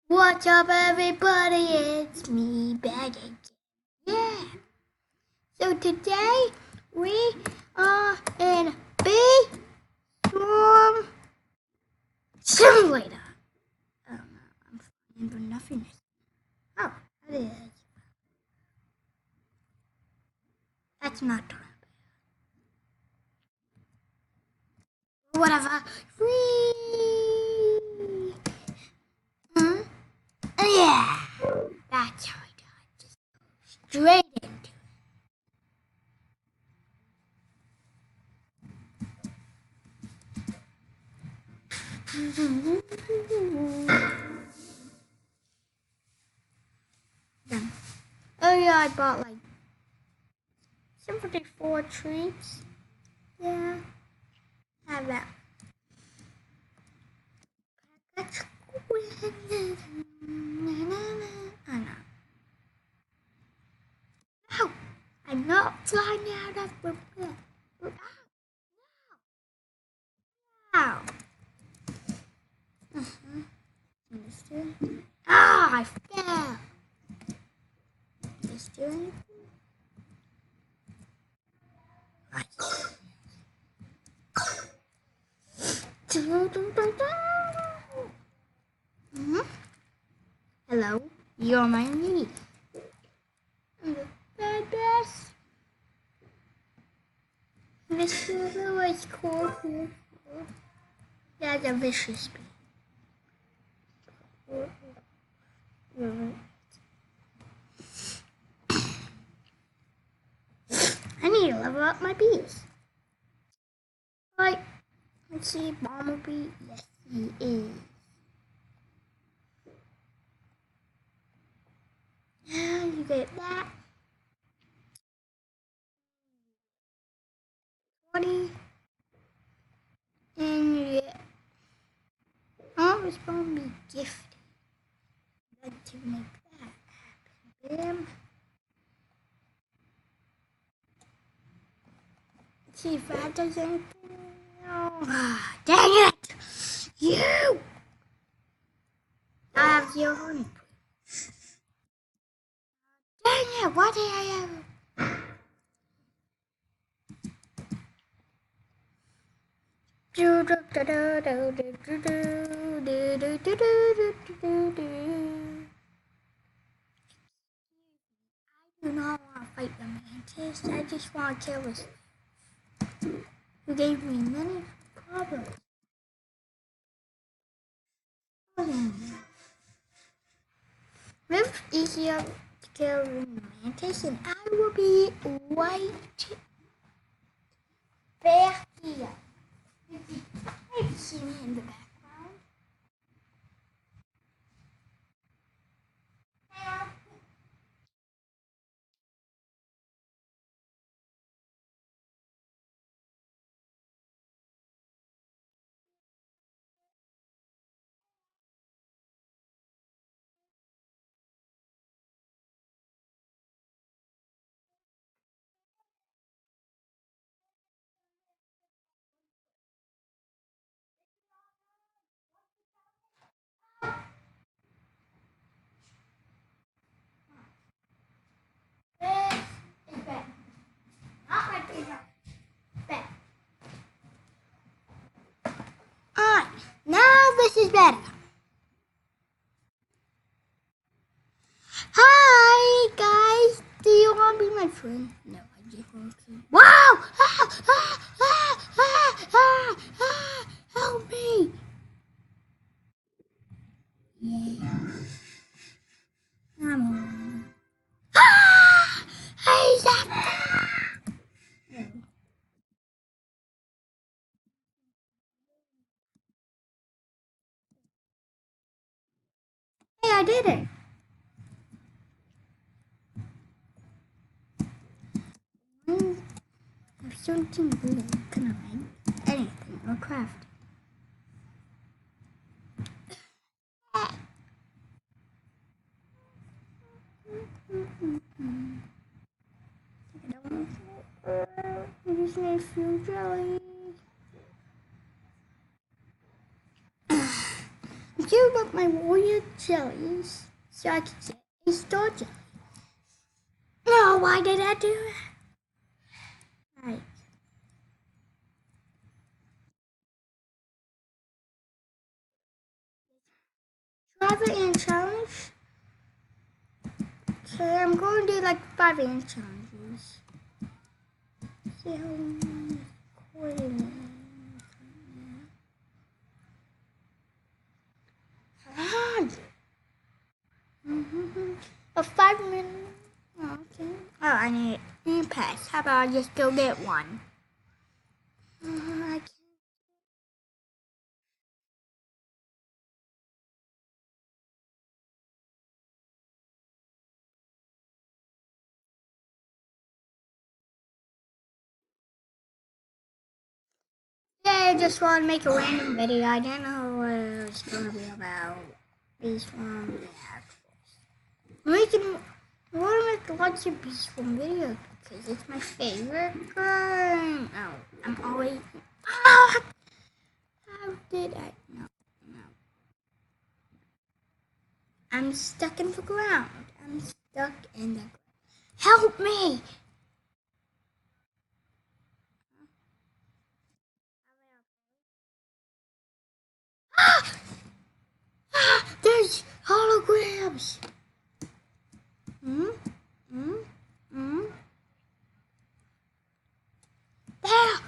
What's up, everybody? It's me back again. Yeah. So today we are in Bee Storm Simulator. Oh no, I'm flying for nothingness. Oh, that is. That's not true. Whatever. Whee! Hmm? Yeah. That's how I do it. Just straight into it. Done. Oh yeah, I bought like 74 treats. Yeah, have that. Let's win. Oh no. No! I'm not flying out of the pit. Ow! Understood? Ah, I fell! Understood? Mm-hmm. Hello, you're my enemy. I'm the bad best. Mr. Lewis cool here. That's a vicious bee. I need to level up my bees. Right. Let's see, Bumblebee. Yes, he is. Yeah, you get that. 20. And you get. Oh, it's Bumblebee gift. I'd like to make that happen. Bam. Let's see if that does anything. No. Ah, dang it! You! I have 0 honey. Dang it! Why did I have? I do not want to fight the mantis. I just want to kill this who gave me many problems. If it's easier to kill the mantis, and I will be right back here. Maybe see me in the background. This is better. Not my favorite. Better. Alright, now this is better. Hi guys, do you want to be my friend? No, I just want to. Wow! Ah, ah, ah, ah, ah, ah, help me! Yeah. I'm on. Ah! Hey, that. Hey, I did it. If something good, can I make anything or craft? I just need a few jelly. You my royal jellies so I can say a star jelly. No, why did I do that? Right. Travel and challenge. Okay, I'm going to do like 5 ant challenges. See how many recording. A 5 minute. Oh, okay. Oh, I need a pass. How about I just go get one? I can't. Yeah, I just want to make a random video. I didn't know what it was going to be about. Beast one reactions. I want to make lots of Beast one videos because it's my favorite game. Oh, I'm always. Ah! How did I? No, no. I'm stuck in the ground. I'm stuck in the ground. Help me! There's holograms. Hmm? Hmm? Hmm? There!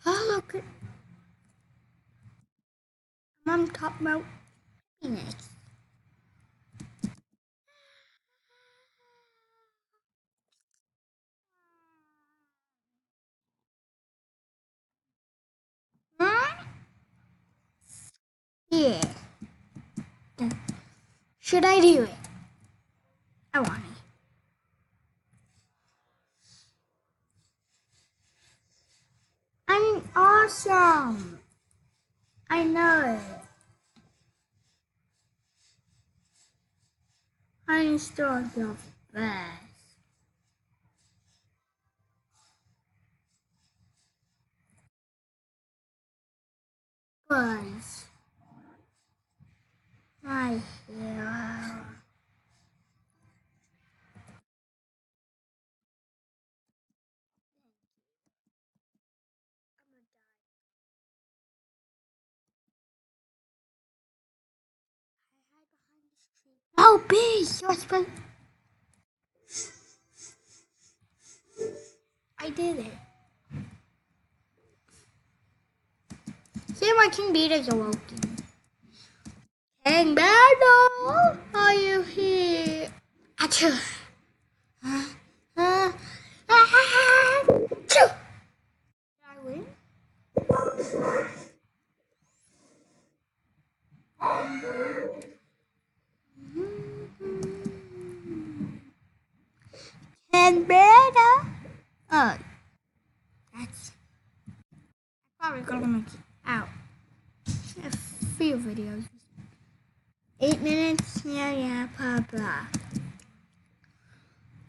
Hologram. I'm talking about Phoenix. Hmm? Yeah. Should I do it? I want it. I'm awesome. I know it. I'm still the best. Buzz. My hero. Oh, bees! You're supposed. I did it. See, my King Beater's awoken. King Battle, are you here? Achoo! Achoo! Did I win? King Battle. Oh, that's probably gonna make it out. A few videos. 8 minutes. Yeah, blah blah.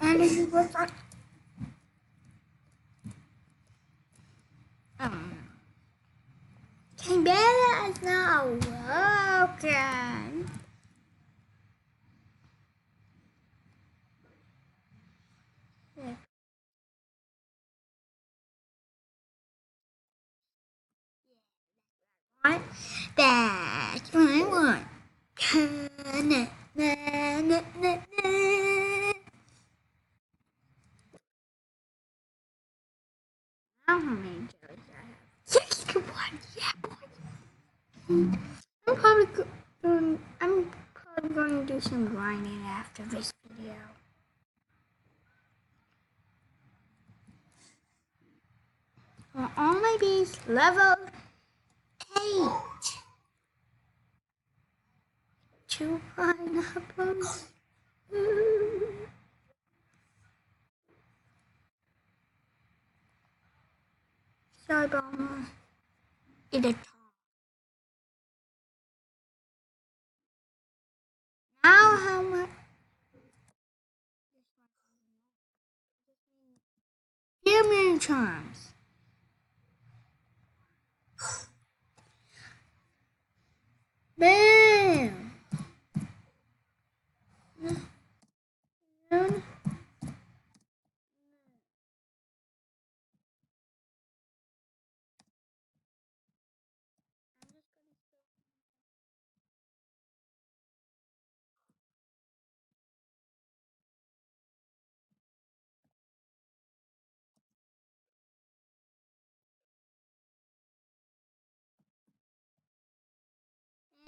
And if you work on. King Battle is not woken. What? That's what I want. Na, na, na, na, na. How many jellies do I have? 61. Yeah, boy. I'm probably going to do some grinding after this video. Well, all my bees level 8. 2 pineapples. Sorry, Bomber. Eat a top. Now how much? Give me charms. Bam!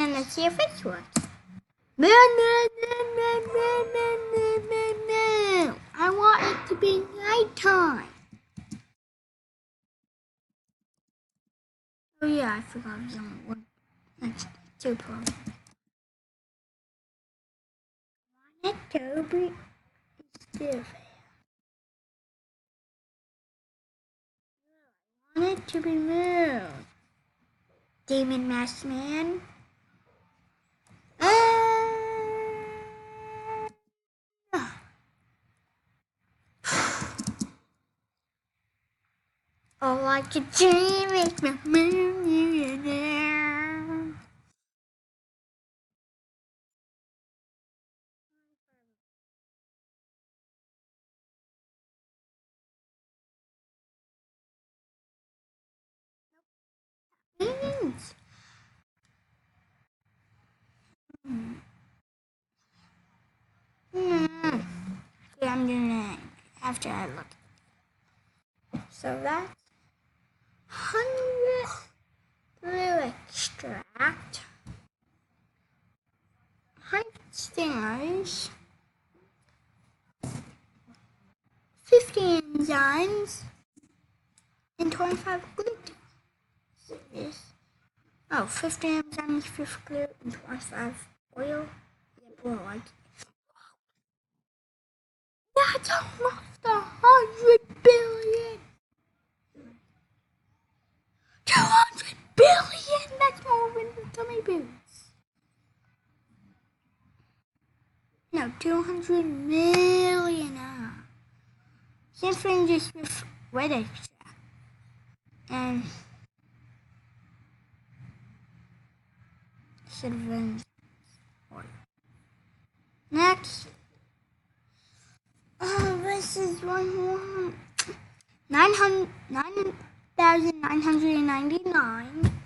And let's see if it works. No. I want it to be nighttime. Oh yeah, I forgot one. That's two problems. I want it to be still. I want it to be moved. Demon Masked Man. All I could dream is my millionaire. Yeah, I'm doing it after I look. So that's 100 blue extract, 100 stingers, 50 enzymes, and 25 gluten. Oh, 50 enzymes, 50 gluten, and 25 oil. Yeah, boy, like that's almost 100 billion. 200 billion. That's more than the gummy bears. No, 200 million. Same thing just with red extract. And citizens oil. Next. Oh, this is one more. 9,999.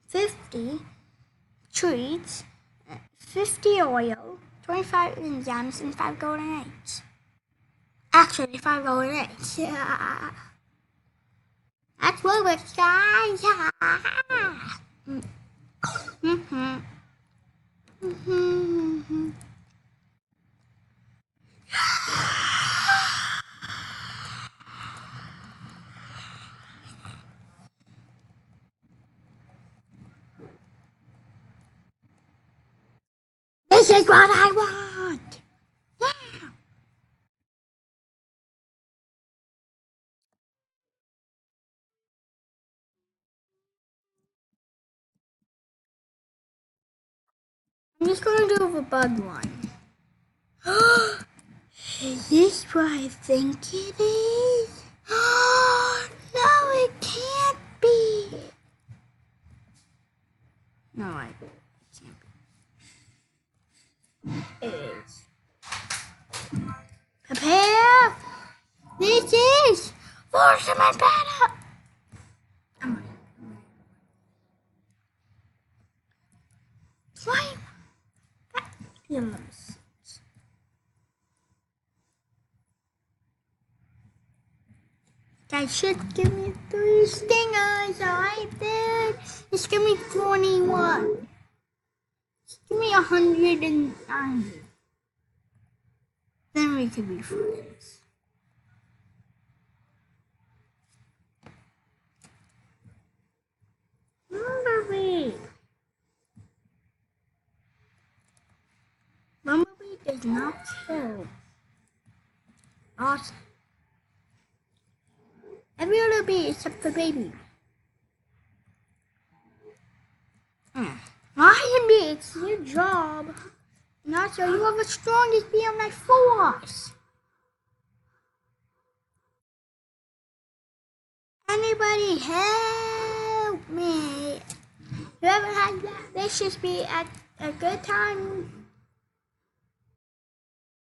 50 treats, 50 oil, 25 enzymes, and 5 golden eggs. Actually, 5 golden eggs. Yeah. That's what we're saying. This is what I want. Yeah. I'm just gonna do a bug one. Is this what I think it is? No, it can't be. No, it can't be. It is. Prepare. This is Force of my battle. Why? That should give me 3 stingers, alright then. Just give me 21. Just give me 190. Then we could be friends. Bumblebee. Bumblebee does not kill. Awesome. Every other bee except for baby. Lion bee, it's your job. Not so you have the strongest bee on my force. Anybody help me? Whoever has that vicious bee at a good time